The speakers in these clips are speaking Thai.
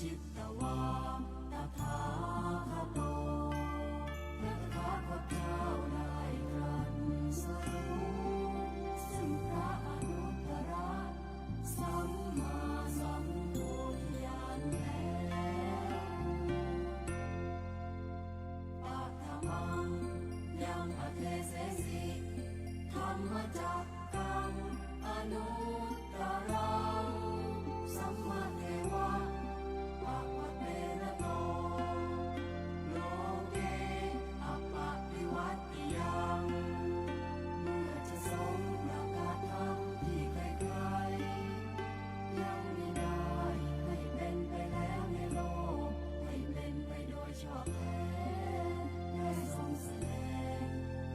จิตตวาตถาคโตพระตถาคตเจ้าได้ตรัสรู้ซึ่งพระอนุตตรสัมมาสัมโพธิญาณแล้วปัทธมังยังอเทเสสิธรรมจักกังอนุตตรังสัมมาเทวะภะคะเตนะโตโลเกอัปปะวิวัตติยังเมื่อจะทรงประกาศธรรมที่ใครๆยังมิได้ให้เป็นไปแล้วในโลกให้เป็นไปโดยชอบแท้และทรงแสดง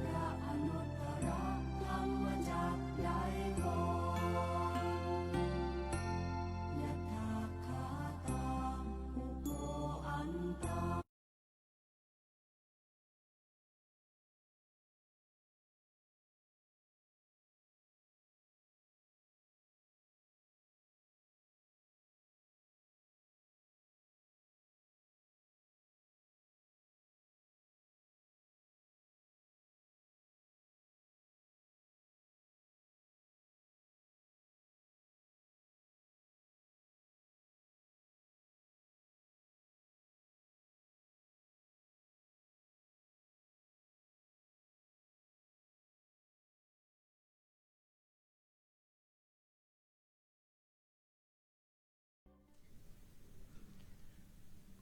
พระอนุตตรธรรมจักรได้ก่อนยะถาคาตาอุปโภอันตา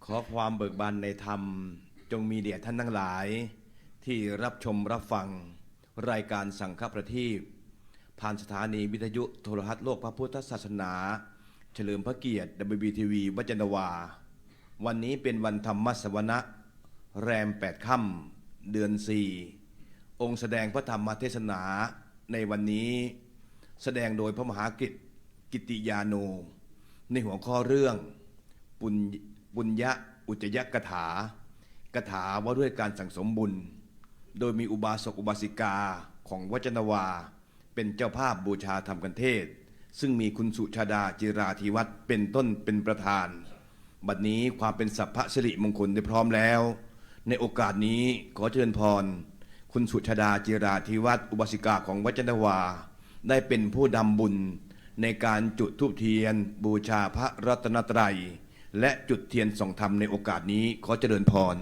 ขอความเบิกบานในธรรมจงมีแด่ท่านทั้งหลายที่รับชมรับฟังรายการสังฆประทีปผ่านสถานีวิทยุโทรทัศน์โลกพระพุทธศาสนาเฉลิมพระเกียรติ WBTV วจนวาวันนี้เป็นวันธรรมสวนะแรม8 ค่ำเดือน 4องค์แสดงพระธรรมเทศนาในวันนี้แสดงโดยพระมหกิตติยาโนในหัวข้อเรื่องบุญยะอุจยกถากถาว่าด้วยการสั่งสมบุญโดยมีอุบาสกอุบาสิกาของวจนวาเป็นเจ้าภาพบูชาธรรมกันเทศซึ่งมีคุณสุชาดาจิราธิวัฒน์เป็นต้นเป็นประธานบัดนี้ความเป็นสัพพสิริมงคลได้พร้อมแล้วในโอกาสนี้ขอเชิญพรคุณสุชาดาจิราธิวัฒน์อุบาสิกาของวจนวาได้เป็นผู้นำบุญในการจุดธูปเทียนบูชาพระรัตนตรัยและจุดเทียนส่องธรรมในโอกาสนี้ขอเจริญพร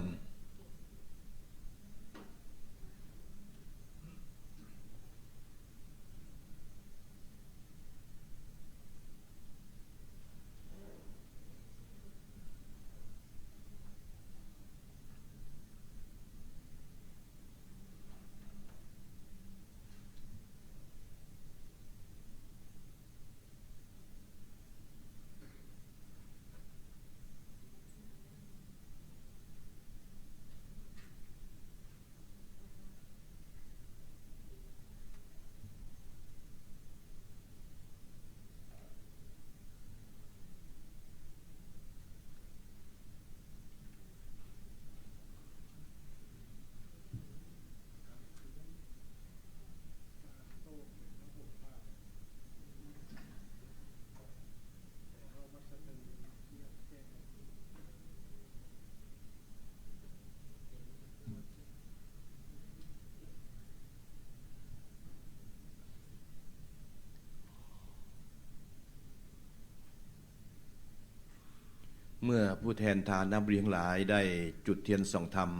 เมื่อผู้แทนทานน้ำเลี้ยงหลายได้จุดเทียนส่องธรรม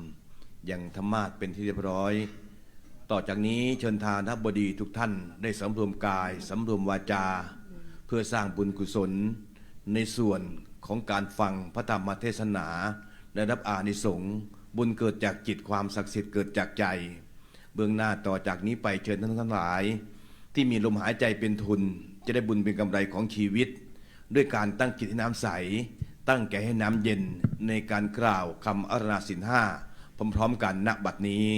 อย่างธรรมาสเป็นที่เรียบร้อยต่อจากนี้เชิญทานบดีทุกท่านได้สำรวมกายสำรวมวาจาเพื่อสร้างบุญกุศลในส่วนของการฟังพระธรรมเทศนาได้รับอานิสงส์บุญเกิดจากจิตความศักดิ์สิทธิ์เกิดจากใจเบื้องหน้าต่อจากนี้ไปเชิญท่านทั้งหลายที่มีลมหายใจเป็นทุนจะได้บุญเป็นกำไรของชีวิตด้วยการตั้งจิตให้น้ำใสตั้งใจให้น้ำเย็นในการกล่าวคำอาราธนาศีล 5พร้อมๆกันณบัดนี้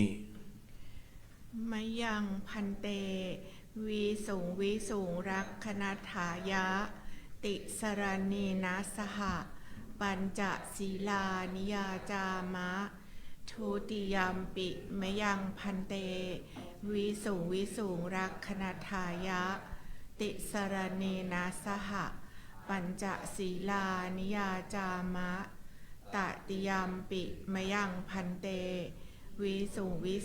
มะยังพันเตวีสูงวิสูงรักคณถายะติสรณีนาสหะปัญจศีลานิยาจามะทุติยมปิมะยังพันเตวีสูงวิสูงรักคณถายะติสรณีนาสหะป ปัญจศีลานิยาจามะตติยัมปิมะยังพันเตวิ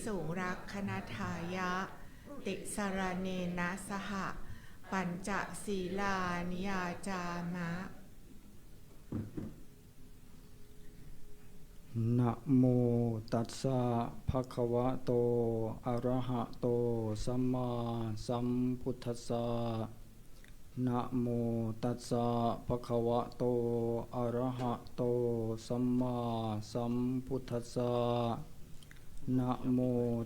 สุงรักขณทายะติสรเนนะสหปัญจศีลานิยาจามะนะโมตัสสะภะคะวะโตอะระหะโตสัมมาสัมพุทธัสสะนะโมตัสสะภะคะวะโตอะระหะโตสัมมาสัมพุทธัสสะนะโม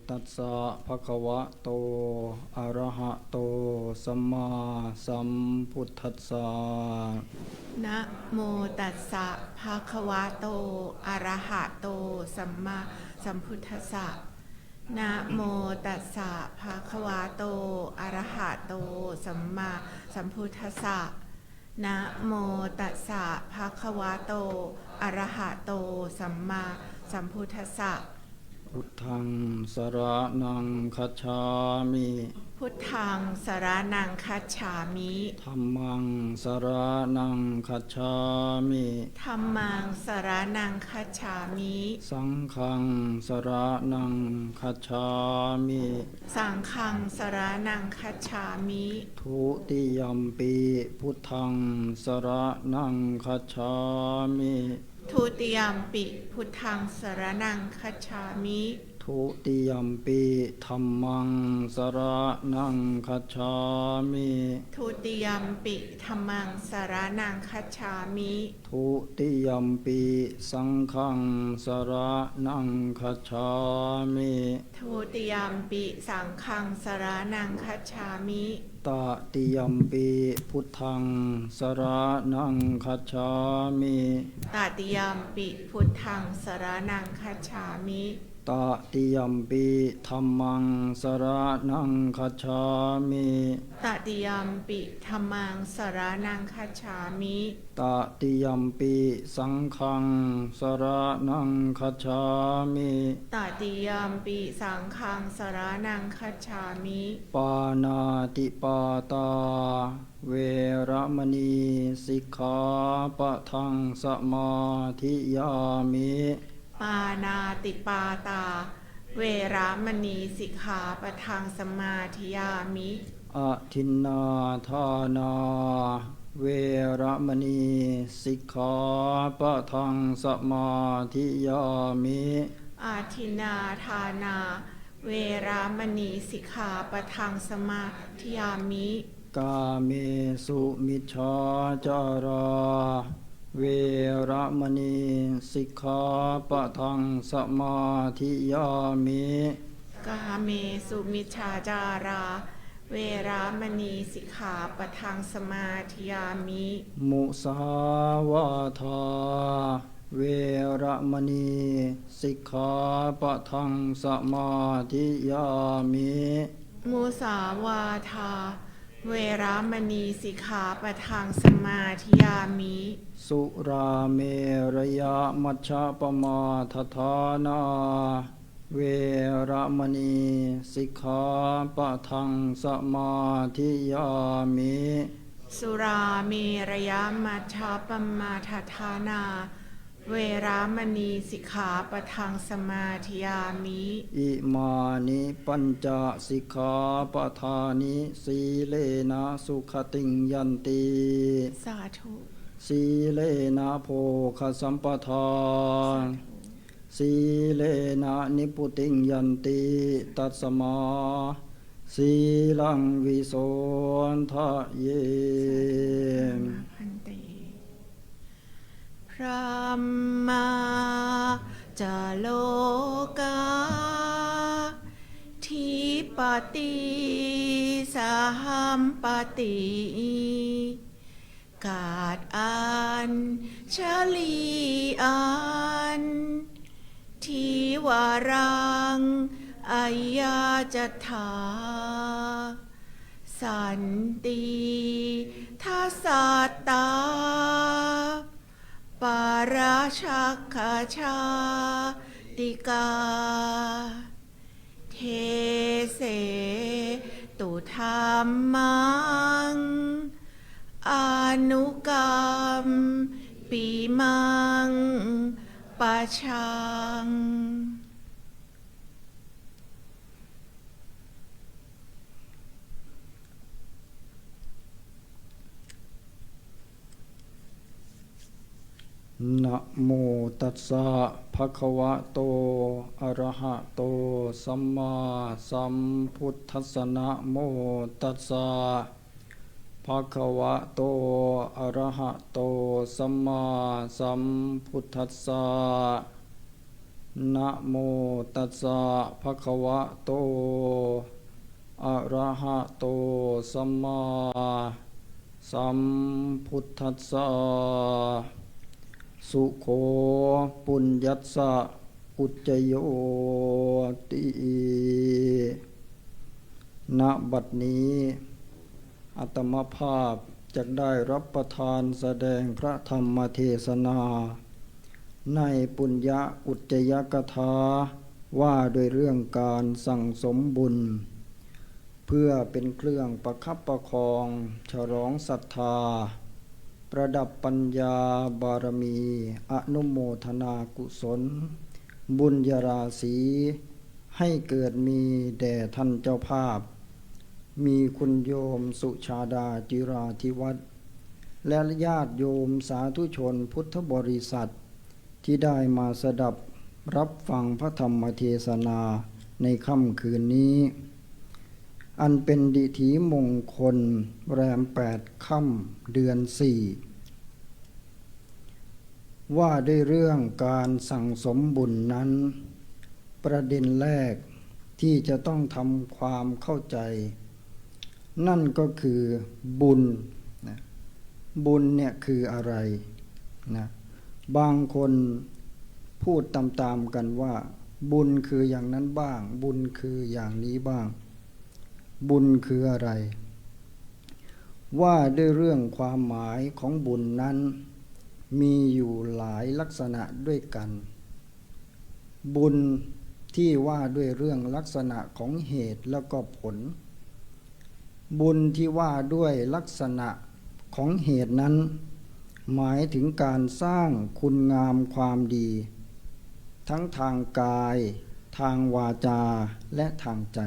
ตัสสะภะคะวะโตอะระหะโตสัมมาสัมพุทธัสสะนะโมตัสสะภะคะวะโตอะระหะโตสัมมาสัมพุทธัสสะนะโมตัสสะภะคะวะโตอะระหะโตสัมมาสัมพุทธัสสะนะโมตัสสะภะคะวะโตอะระหะโตสัมมาสัมพุทธัสสะพุทธังสรณังคัจฉามิ พุทธังสรณังคัจฉามิ ธัมมังสรณังคัจฉามิ ธัมมังสรณังคัจฉามิ สังฆังสรณังคัจฉามิ สังฆังสรณังคัจฉามิ ทุติยัมปิพุทธังสรณังคัจฉามิทุติยัมปิพุทธังสรณังคัจฉามิทุติยัมปิธัมมังสรณังคัจฉามิทุติยัมปิธัมมังสรณังคัจฉามิทุติยัมปิสังฆังสรณังคัจฉามิทุติยัมปิสังฆังสรณังคัจฉามิตติยัมปิพุทธังสรณังคัจฉามิตติยัมปิพุทธังสรณังคัจฉามิตติยัมปิธัมมังสรณังคัจฉามิตติยัมปิธัมมังสรณังคัจฉามิตติยัมปิสังฆังสรณังคัจฉามิตติยัมปิสังฆังสรณังคัจฉามิปานาติปาตาเวรมณีสิกขาปะทังสมาธิยามิปานาติปาตาเวรมณีสิกขาปะทังสมาธิยามิอะทินนาทานาเวรมณีสิกขาปะทังสมาธิยามิอาทินาทานาเวรมณีสิกขาปะทังสมาธิยามิกาเมสุมิจฉาจาราเวรมณีสิกขาปะทังสมาธิยามิกาเมสุมิจฉาจาราเวรมณีสิกขาปะทังสมาธิยามิมุสาวาทาเวรมณีสิกขาปะทังสมาธิยามิมุสาวาทาเวรมณีสิกขาปะทังสมาธิยามิสุราเมรยมัชฌะปมาทฐานาเวรมณีสิกขาปะทังสมาธิยามิสุราเมรยมัชฌะปมาทฐานาเวรมณีสิกขาปะทังสมาธิยามิอิมานิปัญจสิกขาปทานิสีเลนะสุขติงยันติสาธุสีเลนะโภคสัมปทาสีเลนะนิพุติงยันติตัสสมาสีลังวิโสทะเยพระมาจาโลกาทิปติสหัมปติกาดอันชลีอันทิวารังอายาจัตถาสันติทัสสตาปาราชักขชาติกาเทเสตุธรรมัง อานุกรรมปีมังปะชังนะโมตัสสะภะคะวะโตอะระหะโตสัมมาสัมพุทธัสสะนะโมตัสสะภะคะวะโตอะระหะโตสัมมาสัมพุทธัสสะนะโมตัสสะภะคะวะโตอะระหะโตสัมมาสัมพุทธัสสะสุโขปุญญัสสะอุจจโยติณบัดนี้อาตมาภาพจะได้รับประทานแสดงพระธรรมเทศนาในปุญญอุจจยกถาว่าโดยเรื่องการสั่งสมบุญเพื่อเป็นเครื่องประคับประคองฉลองศรัทธาประดับปัญญาบารมีอนุโมทนากุศลบุญญาราศีให้เกิดมีแด่ท่านเจ้าภาพมีคุณโยมสุชาดาจิราธิวัฒน์และญาติโยมสาธุชนพุทธบริษัทที่ได้มาสดับรับฟังพระธรรมเทศนาในค่ำคืนนี้อันเป็นดิถีมงคลแรม8 ค่ำเดือน 4ว่าด้วยเรื่องการสั่งสมบุญนั้นประเด็นแรกที่จะต้องทำความเข้าใจนั่นก็คือบุญนะบุญเนี่ยคืออะไรนะบางคนพูดตามๆกันว่าบุญคืออย่างนั้นบ้างบุญคืออย่างนี้บ้างบุญคืออะไรว่าด้วยเรื่องความหมายของบุญนั้นมีอยู่หลายลักษณะด้วยกันบุญที่ว่าด้วยเรื่องลักษณะของเหตุแล้วก็ผลบุญที่ว่าด้วยลักษณะของเหตุนั้นหมายถึงการสร้างคุณงามความดีทั้งทางกายทางวาจาและทางใจ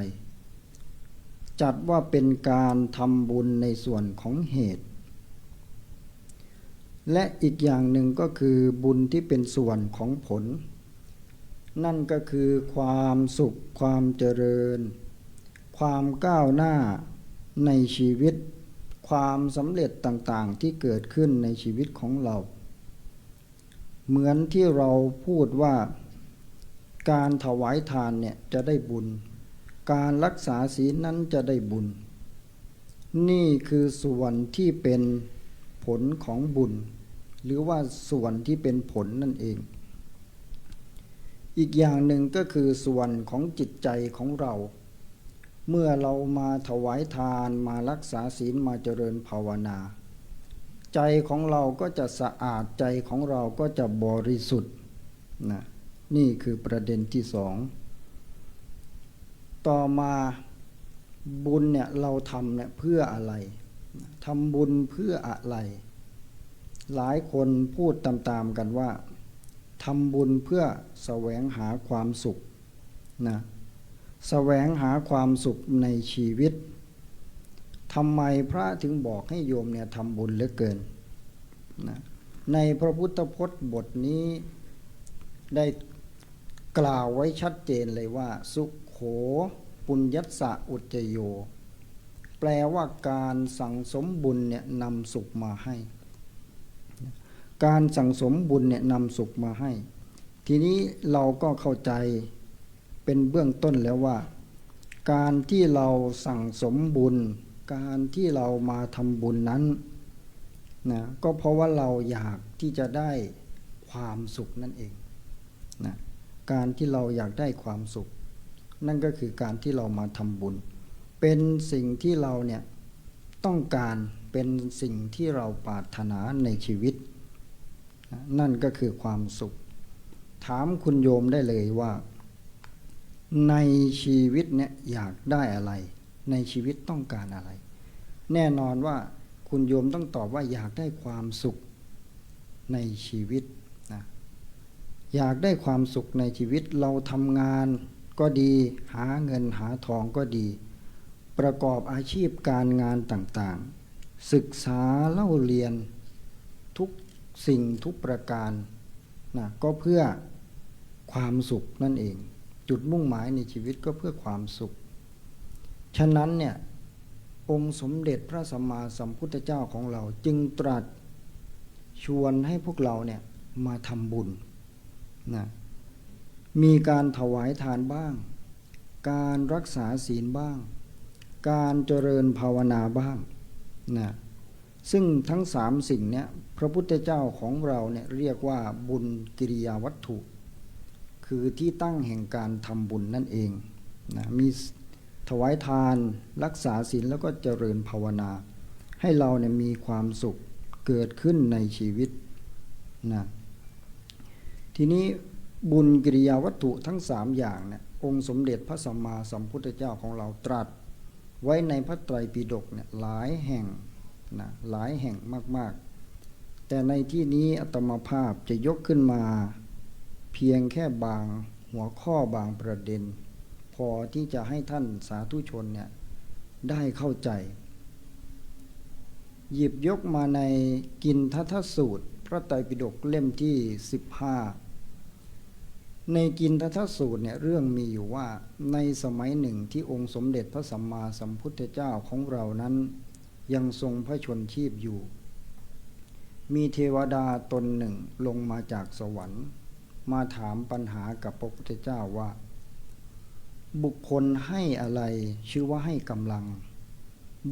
จัดว่าเป็นการทำบุญในส่วนของเหตุและอีกอย่างหนึ่งก็คือบุญที่เป็นส่วนของผลนั่นก็คือความสุขความเจริญความก้าวหน้าในชีวิตความสำเร็จต่างๆที่เกิดขึ้นในชีวิตของเราเหมือนที่เราพูดว่าการถวายทานเนี่ยจะได้บุญการรักษาศีลนั้นจะได้บุญนี่คือส่วนที่เป็นผลของบุญหรือว่าส่วนที่เป็นผลนั่นเองอีกอย่างหนึ่งก็คือส่วนของจิตใจของเราเมื่อเรามาถวายทานมารักษาศีลมาเจริญภาวนาใจของเราก็จะสะอาดใจของเราก็จะบริสุทธิ์นะนี่คือประเด็นที่สองต่อมาบุญเนี่ยเราทำเนี่ยเพื่ออะไรทำบุญเพื่ออะไรหลายคนพูดตามๆกันว่าทำบุญเพื่อแสวงหาความสุขนะแสวงหาความสุขในชีวิตทำไมพระถึงบอกให้โยมเนี่ยทำบุญเหลือเกินนะในพระพุทธพจน์บทนี้ได้กล่าวไว้ชัดเจนเลยว่าสุโขปุญญัสสะอุจจโยแปลว่าการสั่งสมบุญเนี่ยนำสุขมาให้การสั่งสมบุญเนี่ยนำสุขมาให้ทีนี้เราก็เข้าใจเป็นเบื้องต้นแล้วว่าการที่เราสั่งสมบุญการที่เรามาทำบุญนั้นนะก็เพราะว่าเราอยากที่จะได้ความสุขนั่นเองนะการที่เราอยากได้ความสุขนั่นก็คือการที่เรามาทำบุญเป็นสิ่งที่เราเนี่ยต้องการเป็นสิ่งที่เราปรารถนาในชีวิตนั่นก็คือความสุขถามคุณโยมได้เลยว่าในชีวิตเนี่ยอยากได้อะไรในชีวิตต้องการอะไรแน่นอนว่า คุณโยมต้องตอบว่าอยากได้ความสุขในชีวิตนะอยากได้ความสุขในชีวิตเราทำงานก็ดีหาเงินหาทองก็ดีประกอบอาชีพการงานต่างๆศึกษาเล่าเรียนทุกสิ่งทุกประการนะก็เพื่อความสุขนั่นเองจุดมุ่งหมายในชีวิตก็เพื่อความสุขฉะนั้นเนี่ยองค์สมเด็จพระสัมมาสัมพุทธเจ้าของเราจึงตรัสชวนให้พวกเราเนี่ยมาทำบุญนะมีการถวายทานบ้างการรักษาศีลบ้างการเจริญภาวนาบ้างนะซึ่งทั้งสามสิ่งเนี้ยพระพุทธเจ้าของเราเนี่ยเรียกว่าบุญกิริยาวัตถุคือที่ตั้งแห่งการทำบุญนั่นเองนะมีถวายทานรักษาศีลแล้วก็เจริญภาวนาให้เราเนี่ยมีความสุขเกิดขึ้นในชีวิตนะทีนี้บุญกิริยาวัตถุทั้งสามอย่างเนี่ยองค์สมเด็จพระสัมมาสัมพุทธเจ้าของเราตรัสไว้ในพระไตรปิฎกเนี่ยหลายแห่งนะหลายแห่งมากๆแต่ในที่นี้อาตมาภาพจะยกขึ้นมาเพียงแค่บางหัวข้อบางประเด็นพอที่จะให้ท่านสาธุชนเนี่ยได้เข้าใจหยิบยกมาในกินทัทธสูตรพระไตรปิฎกเล่มที่15ในกินทัทธสูตรเนี่ยเรื่องมีอยู่ว่าในสมัยหนึ่งที่องค์สมเด็จพระสัมมาสัมพุทธเจ้าของเรานั้นยังทรงพระชนชีพอยู่มีเทวดาตนหนึ่งลงมาจากสวรรค์มาถามปัญหากับพระพุทธเจ้าว่าบุคคลให้อะไรชื่อว่าให้กำลัง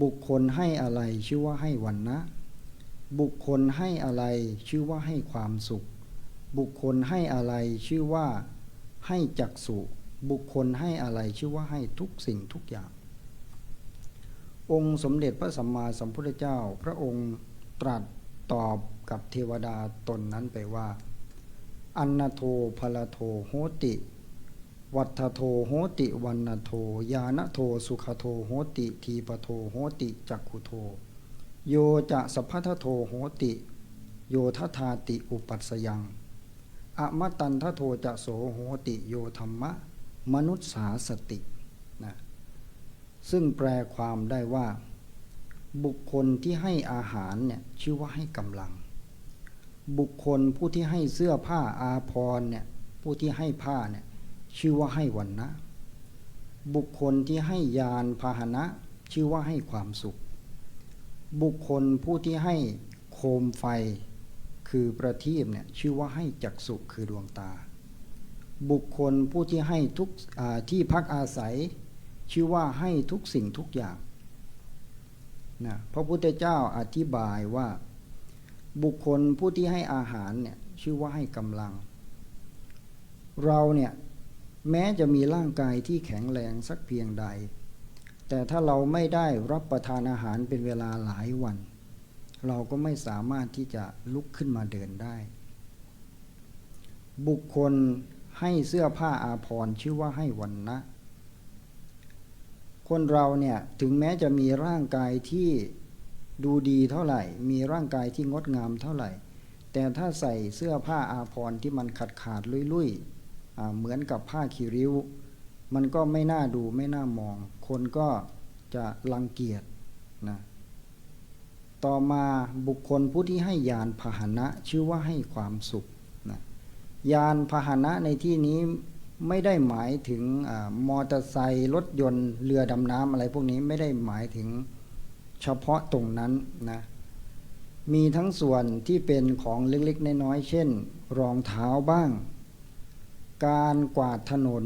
บุคคลให้อะไรชื่อว่าให้วรรณะบุคคลให้อะไรชื่อว่าให้ความสุขบุคคลให้อะไรชื่อว่าให้จักษุบุคคลให้อะไรชื่อว่าให้ทุกสิ่งทุกอย่างองค์สมเด็จพระสัมมาสัมพุทธเจ้าพระองค์ตรัสตอบกับเทวดาตนนั้นไปว่าอันนโทพลโทโหติวัฏโทโหติวันนโทญาณโทสุขโทโหติทีปโทโหติจักขุโทโยจะสัพพทโทโหติโยทัธาติอุปัสสยังอมตันทโทจะโสโหติโยธรรมะมนุษสาสตินะซึ่งแปลความได้ว่าบุคคลที่ให้อาหารเนี่ยชื่อว่าให้กำลังบุคคลผู้ที่ให้เสื้อผ้าอาภรณ์เนี่ยผู้ที่ให้ผ้าเนี่ยชื่อว่าให้วรรณะบุคคลที่ให้ยานพาหนะชื่อว่าให้ความสุขบุคคลผู้ที่ให้โคมไฟคือประทีปเนี่ยชื่อว่าให้จักษุคือดวงตาบุคคลผู้ที่ให้ทุกที่พักอาศัยชื่อว่าให้ทุกสิ่งทุกอย่างนะพระพุทธเจ้าอธิบายว่าบุคคลผู้ที่ให้อาหารเนี่ยชื่อว่าให้กำลังเราเนี่ยแม้จะมีร่างกายที่แข็งแรงสักเพียงใดแต่ถ้าเราไม่ได้รับประทานอาหารเป็นเวลาหลายวันเราก็ไม่สามารถที่จะลุกขึ้นมาเดินได้บุคคลให้เสื้อผ้าอาภรณ์ชื่อว่าให้วรรณะคนเราเนี่ยถึงแม้จะมีร่างกายที่ดูดีเท่าไหร่มีร่างกายที่งดงามเท่าไหร่แต่ถ้าใส่เสื้อผ้าอาภรณ์ที่มันขาดลุยเหมือนกับผ้าคีริ้วมันก็ไม่น่าดูไม่น่ามองคนก็จะรังเกียจนะต่อมาบุคคลผู้ที่ให้ยานพาหนะชื่อว่าให้ความสุขนะยานพาหนะในที่นี้ไม่ได้หมายถึงมอเตอร์ไซค์รถยนต์เรือดำน้ำอะไรพวกนี้ไม่ได้หมายถึงเฉพาะตรงนั้นนะมีทั้งส่วนที่เป็นของเล็กๆน้อยๆเช่นรองเท้าบ้างการกวาดถนน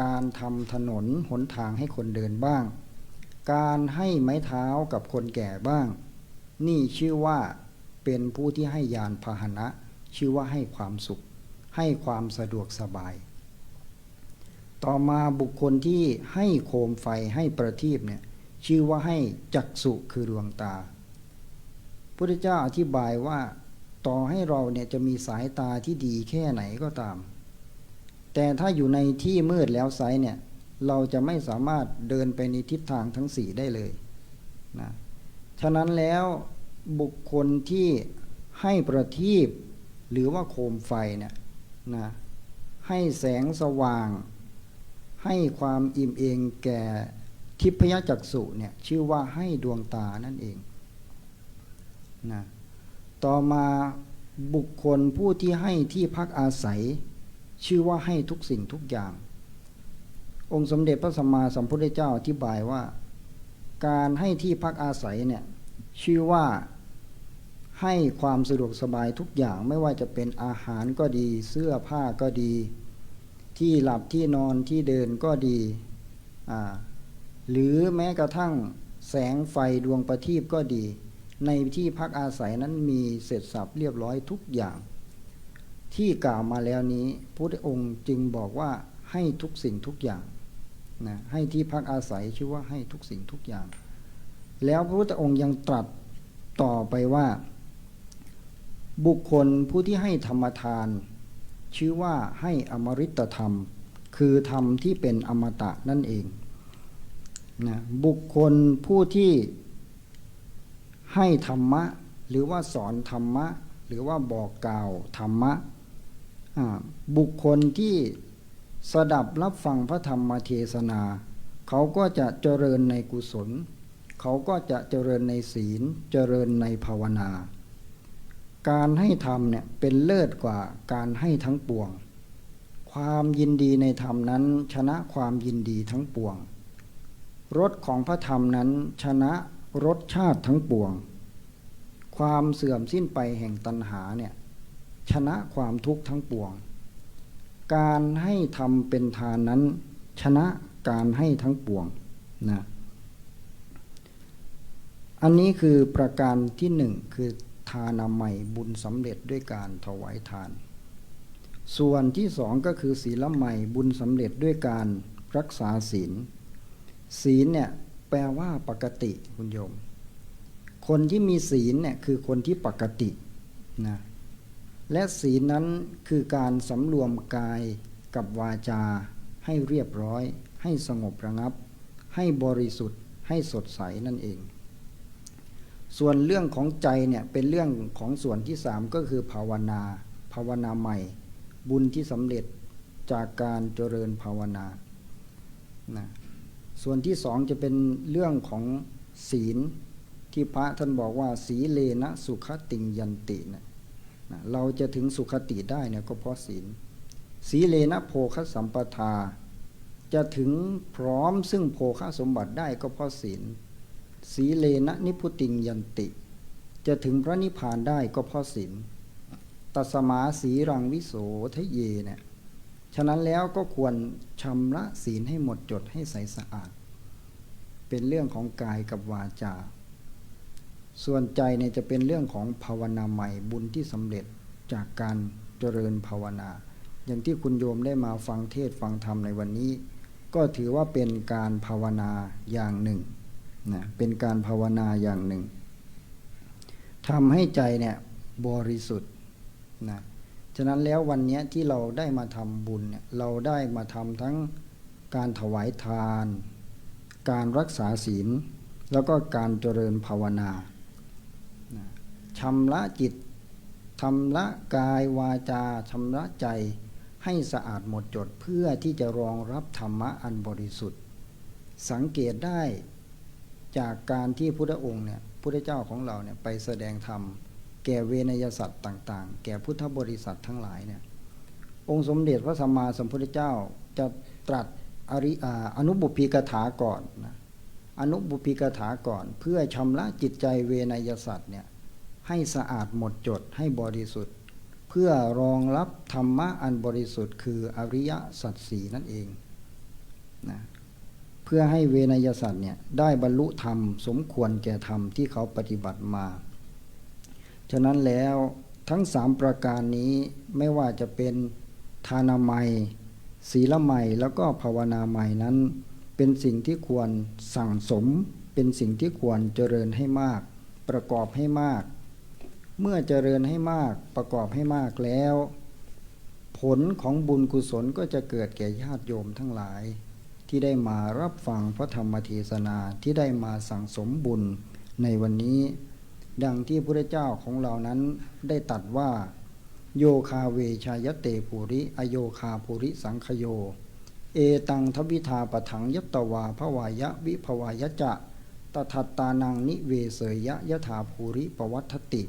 การทำถนนหนทางให้คนเดินบ้างการให้ไม้เท้ากับคนแก่บ้างนี่ชื่อว่าเป็นผู้ที่ให้ยานพาหนะชื่อว่าให้ความสุขให้ความสะดวกสบายต่อมาบุคคลที่ให้โคมไฟให้ประทีปเนี่ยชื่อว่าให้จักษุคือดวงตาพุทธเจ้าอธิบายว่าต่อให้เราเนี่ยจะมีสายตาที่ดีแค่ไหนก็ตามแต่ถ้าอยู่ในที่มืดแล้วไซเนี่ยเราจะไม่สามารถเดินไปในทิศทางทั้ง4ได้เลยนะฉะนั้นแล้ว บุคคลที่ให้ประทีปหรือว่าโคมไฟเนี่ยนะให้แสงสว่างให้ความอิ่มเองแก่ทิพยจักษุเนี่ยชื่อว่าให้ดวงตานั่นเองนะต่อมาบุคคลผู้ที่ให้ที่พักอาศัยชื่อว่าให้ทุกสิ่งทุกอย่างองค์สมเด็จพระสัมมาสัมพุทธเจ้าอธิบายว่าการให้ที่พักอาศัยเนี่ยชื่อว่าให้ความสะดวกสบายทุกอย่างไม่ว่าจะเป็นอาหารก็ดีเสื้อผ้าก็ดีที่หลับที่นอนที่เดินก็ดีหรือแม้กระทั่งแสงไฟดวงประทีปก็ดีในที่พักอาศัยนั้นมีเสร็จสรรพเรียบร้อยทุกอย่างที่กล่าวมาแล้วนี้พระพุทธองค์จึงบอกว่าให้ทุกสิ่งทุกอย่างนะให้ที่พักอาศัยชื่อว่าให้ทุกสิ่งทุกอย่างแล้วพระพุทธองค์ยังตรัสต่อไปว่าบุคคลผู้ที่ให้ธรรมทานชื่อว่าให้อมฤตธรรมคือธรรมที่เป็นอมตะนั่นเองนะบุคคลผู้ที่ให้ธรรมะหรือว่าสอนธรรมะหรือว่าบอกกล่าวธรรมะบุคคลที่สดับรับฟังพระธรรมเทศนาเขาก็จะเจริญในกุศลเขาก็จะเจริญในศีลเจริญในภาวนาการให้ธรรมเนี่ยเป็นเลิศกว่าการให้ทั้งปวงความยินดีในธรรมนั้นชนะความยินดีทั้งปวงรสของพระธรรมนั้นชนะรสชาติทั้งปวงความเสื่อมสิ้นไปแห่งตัณหาเนี่ยชนะความทุกข์ทั้งปวงการให้ธรรมเป็นทานนั้นชนะการให้ทั้งปวงนะอันนี้คือประการที่หนึ่งคือทานามัยบุญสำเร็จด้วยการถวายทานส่วนที่สองก็คือศีลไมยบุญสำเร็จด้วยการรักษาศีลศีลเนี่ยแปลว่าปกติคุณโยมคนที่มีศีลเนี่ยคือคนที่ปกตินะและศีลนั้นคือการสำรวมกายกับวาจาให้เรียบร้อยให้สงบระงับให้บริสุทธิ์ให้สดใสนั่นเองส่วนเรื่องของใจเนี่ยเป็นเรื่องของส่วนที่สามก็คือภาวนาใหม่บุญที่สำเร็จจากการเจริญภาวนานะส่วนที่สองจะเป็นเรื่องของศีลที่พระท่านบอกว่าสีเลนะสุขติงยันตินะเราจะถึงสุขติได้เนี่ยก็เพราะศีลสีเลนะโภคสัมปทาจะถึงพร้อมซึ่งโภคสมบัติได้ก็เพราะศีลสีเลนะนิพุติงยันติจะถึงพระนิพพานได้ก็เพราะศีลตัสมาสีรังวิโสทะเยเนี่ยฉะนั้นแล้วก็ควรชำระศีลให้หมดจดให้ใสสะอาดเป็นเรื่องของกายกับวาจาส่วนใจเนี่ยจะเป็นเรื่องของภาวนาใหม่บุญที่สำเร็จจากการเจริญภาวนาอย่างที่คุณโยมได้มาฟังเทศฟังธรรมในวันนี้ก็ถือว่าเป็นการภาวนาอย่างหนึ่งนะเป็นการภาวนาอย่างหนึ่งทำให้ใจเนี่ยบริสุทธิ์นะฉะนั้นแล้ววันนี้ที่เราได้มาทำบุญเนี่ยเราได้มาทำทั้งการถวายทานการรักษาศีลแล้วก็การเจริญภาวนาชำระจิตชำระกายวาจาชำระใจให้สะอาดหมดจดเพื่อที่จะรองรับธรรมะอันบริสุทธิ์สังเกตได้จากการที่พุทธองค์เนี่ยพุทธเจ้าของเราเนี่ยไปแสดงธรรมแก่เวนยสัตว์ต่างๆแก่พุทธบริษัททั้งหลายเนี่ยองค์สมเด็จพระสัมมาสัมพุทธเจ้าจะตรัสอนุบุพพิกถาก่อนนะอนุบุพพิกถาก่อนเพื่อชำระจิตใจเวนยสัตว์เนี่ยให้สะอาดหมดจดให้บริสุทธิ์เพื่อรองรับธรรมะอันบริสุทธิ์คืออริยสัจสี่นั่นเองนะเพื่อให้เวนยสัตว์เนี่ยได้บรรลุธรรมสมควรแก่ธรรมที่เขาปฏิบัติมาฉะนั้นแล้วทั้งสามประการนี้ไม่ว่าจะเป็นทานามัยศีลไมยแล้วก็ภาวนาไมยนั้นเป็นสิ่งที่ควรสั่งสมเป็นสิ่งที่ควรเจริญให้มากประกอบให้มากเมื่อเจริญให้มากประกอบให้มากแล้วผลของบุญกุศลก็จะเกิดแก่ญาติโยมทั้งหลายที่ได้มารับฟังพระธรรมเทศนาที่ได้มาสั่งสมบุญในวันนี้ ดังที่พระเจ้าของเรานั้นได้ตรัสว่าโยคาเวชายเตปุริอโยคาปุริสังคโยเอตังทวิธาปถังยัตตวาภวายะวิภวายะจะตถัตตานังนิเวเสยยะยถาภูริปวัตถติ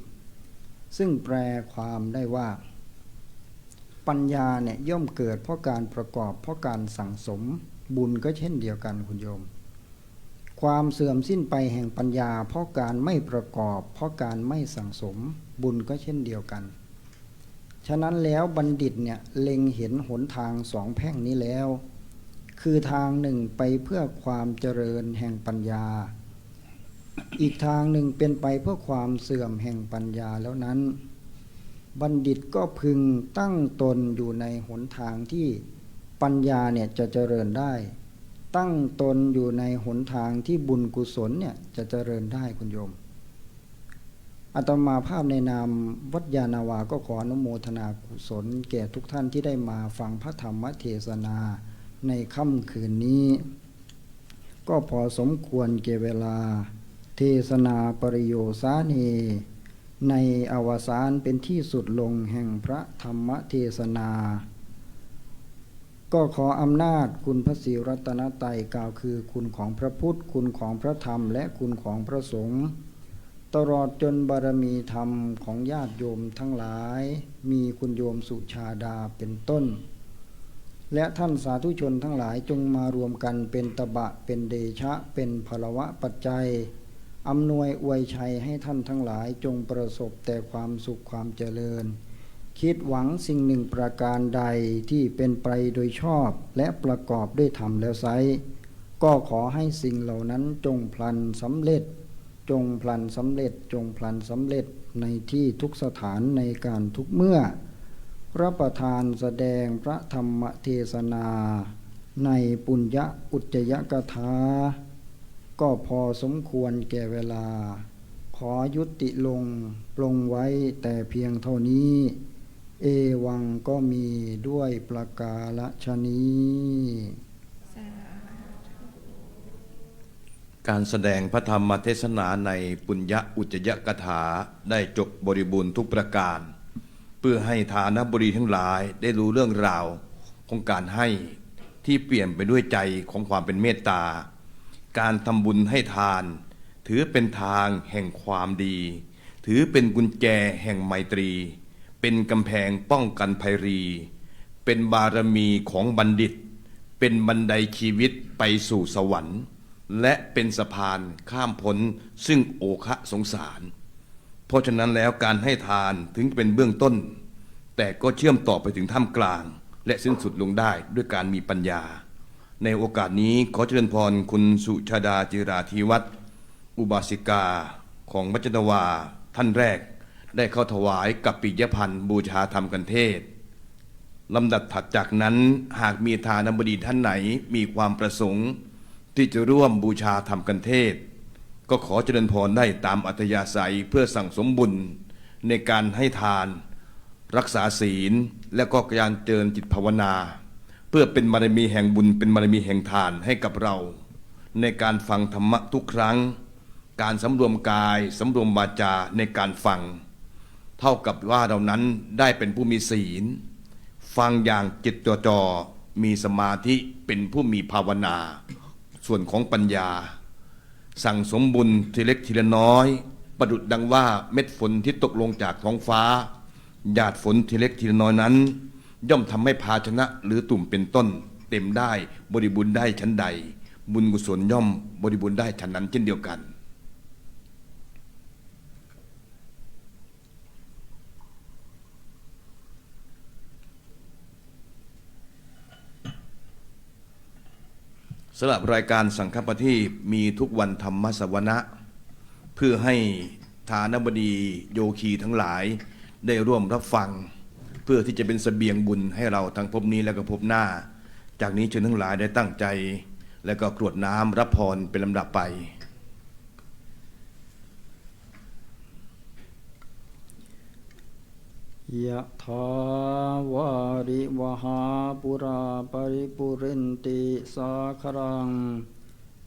ซึ่งแปลความได้ว่าปัญญาเนี่ยย่อมเกิดเพราะการประกอบเพราะการสั่งสมบุญก็เช่นเดียวกันคุณโยมความเสื่อมสิ้นไปแห่งปัญญาเพราะการไม่ประกอบเพราะการไม่สั่งสมบุญก็เช่นเดียวกันฉะนั้นแล้วบัณฑิตเนี่ยเล็งเห็นหนทางสองแพร่งนี้แล้วคือทางหนึ่งไปเพื่อความเจริญแห่งปัญญาอีกทางหนึ่งเป็นไปเพื่อความเสื่อมแห่งปัญญาแล้วนั้นบัณฑิตก็พึงตั้งตนอยู่ในหนทางที่ปัญญาเนี่ยจะเจริญได้ตั้งตนอยู่ในหนทางที่บุญกุศลเนี่ยจะเจริญได้คุณโยมอาตมาภาพในนามวัดยานาวาก็ขออนุโมทนากุศลแก่ทุกท่านที่ได้มาฟังพระธรรมเทศนาในค่ำคืนนี้ก็พอสมควรแก่เวลาเทศนาปริโยสาเนในอวสานเป็นที่สุดลงแห่งพระธรรมเทศนาก็ขออำนาจคุณพระศรีรัตนตรัยกล่าวคือคุณของพระพุทธคุณของพระธรรมและคุณของพระสงฆ์ตลอดจนบารมีธรรมของญาติโยมทั้งหลายมีคุณโยมสุชาดาเป็นต้นและท่านสาธุชนทั้งหลายจงมารวมกันเป็นตบะเป็นเดชะเป็นพลวะปัจจัยอำนวยอวยชัยให้ท่านทั้งหลายจงประสบแต่ความสุขความเจริญคิดหวังสิ่งหนึ่งประการใดที่เป็นไปโดยชอบและประกอบด้วยธรรมแล้วไซร้ก็ขอให้สิ่งเหล่านั้นจงพลันสำเร็จจงพลันสำเร็จจงพลันสำเร็จในที่ทุกสถานในการทุกเมื่อรับประทานแสดงพระธรรมเทศนาในปุญญอุจจยกถาก็พอสมควรแก่เวลาขอยุติลงปลงไว้แต่เพียงเท่านี้เอวังก็มีด้วยประกาศนี้การแสดงพระธรรมเทศนาในปุญญอุจจยกถาได้จบบริบูรณ์ทุกประการเพื่อให้ฐานบริทั้งหลายได้รู้เรื่องราวของการให้ที่เปลี่ยนไปด้วยใจของความเป็นเมตตาการทำบุญให้ทานถือเป็นทางแห่งความดีถือเป็นกุญแจแห่งไมตรีเป็นกำแพงป้องกันภัยรีเป็นบารมีของบัณฑิตเป็นบันไดชีวิตไปสู่สวรรค์และเป็นสะพานข้ามพ้นซึ่งโอคะสงสารเพราะฉะนั้นแล้วการให้ทานถึงเป็นเบื้องต้นแต่ก็เชื่อมต่อไปถึงท่ามกลางและสิ้นสุดลงได้ด้วยการมีปัญญาในโอกาสนี้ขอเจริญพรคุณสุชาดาจิราธิวัฒน์อุบาสิกาของวัดจันทวาท่านแรกได้เข้าถวายกัปปิยพันธ์บูชาธรรมกันเทศลำดับถัดจากนั้นหากมีทานบดีท่านไหนมีความประสงค์ที่จะร่วมบูชาธรรมกันเทศก็ขอเจริญพรได้ตามอัธยาศัยเพื่อสั่งสมบุญในการให้ทานรักษาศีลและก็การเจริญจิตภาวนาเพื่อเป็นบารมีแห่งบุญเป็นบารมีแห่งทานให้กับเราในการฟังธรรมะทุกครั้งการสำรวมกายสำรวมวาจาในการฟังเท่ากับว่าเรานั้นได้เป็นผู้มีศีลฟังอย่างจิตจ่อมีสมาธิเป็นผู้มีภาวนาส่วนของปัญญาสั่งสมบุญทีเล็กทีละน้อยประดุจดังว่าเม็ดฝนที่ตกลงจากท้องฟ้าหยาดฝนทีเล็กทีละน้อยนั้นย่อมทำให้ภาชนะหรือตุ่มเป็นต้นเต็มได้บริบูรณ์ได้ชั้นใดบุญกุศลย่อมบริบูรณ์ได้ชั้นนั้นเช่นเดียวกันสำหรับรายการสังฆปฏิมีทุกวันธรรมสวนะเพื่อให้ฐานบดีโยคีทั้งหลายได้ร่วมรับฟังเพื่อที่จะเป็นเสบียงบุญให้เราทั้งภพนี้และก็ภพหน้าจากนี้เชิญทั้งหลายได้ตั้งใจและก็กรวดน้ำรับพรเป็นลำดับไปยะถาวาริวหาปุราปริปุเรนติสาครัง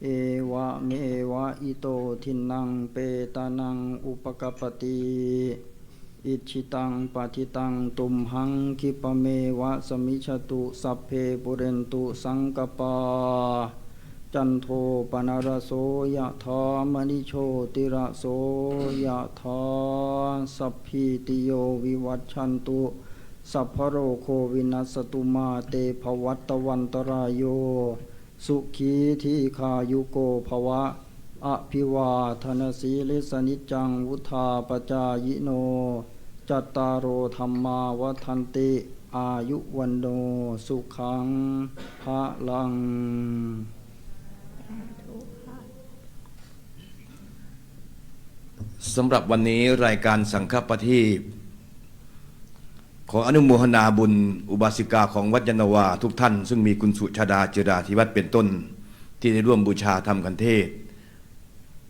เอวะเมวะอิโตทินังเปตานังอุปกปปติอิชิตังปฏิตังตุมหังคิปะเมวะสมิชตุสัพเพปุเรนตุสังกปาจันโทปนารโสยะธามณิโชติระโสยะธาสัพพิติโยวิวัชชันตุสัพพโรโควินัสตุมาเตภวัตวันตรายโยสุขีทีขายุโกภวะอภิวาทนาสีลิสนิจังวุธาปจายโนจัตตารโอธรรมาวัฏันติอายุวันโนสุขังภะลังสำหรับวันนี้รายการสังฆปฏิปขออนุโมทนาบุญอุบาสิกาของวัดยานนาวาทุกท่านซึ่งมีคุณสุชาดาเจราธิวัฒน์เป็นต้นที่ได้ร่วมบูชาธรรมกันเทศ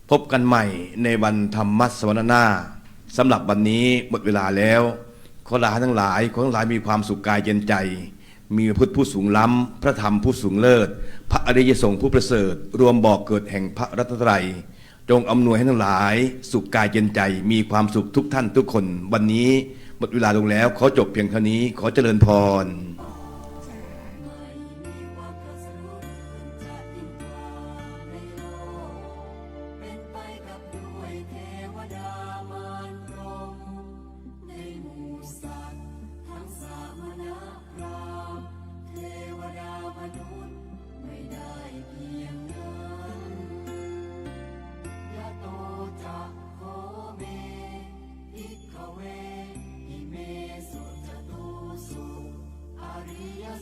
พบกันใหม่ในวันธรรมสวนานาสำหรับวันนี้หมดเวลาแล้วขอลาทั้งหลายมีความสุขกายเย็นใจมีพระพุทธผู้สูงล้ำพระธรรมผู้สูงเลิศพระอริยสงฆ์ผู้ประเสริฐรวมบ่อกเกิดแห่งพระรัตนตรัยจงอำนวยให้ทั้งหลายสุขกายเย็นใจมีความสุขทุกท่านทุกคนวันนี้หมดเวลาลงแล้วขอจบเพียงเท่านี้ขอเจริญพร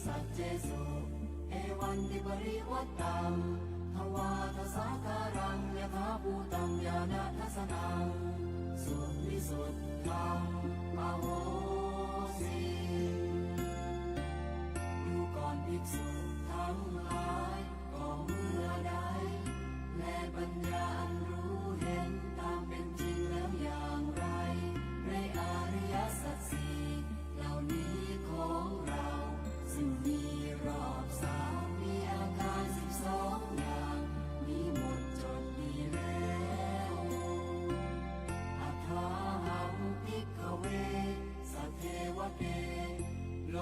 สัจเจสุเอวันติปริวัตตังทวาทสาการังยถาภูตังญาณทัสสนังสุวิสุทธังอโหสิดูก่อนภิกษุทั้งหลายก็เมื่อใดและปัญญาอันรู้เห็นตามเป็นจริงแล้วอย่างไรในอริยสัจสี่เหล่านี้ของเราซึ่งมีรอบสามมีอาการ12อย่างมีหมดจดดีแล้วอัฏฐาหังภิกขเวสัทเทวเกโล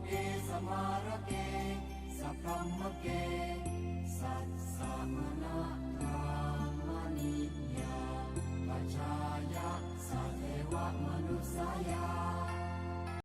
เกสมารเกสัพพมเกสัสสะ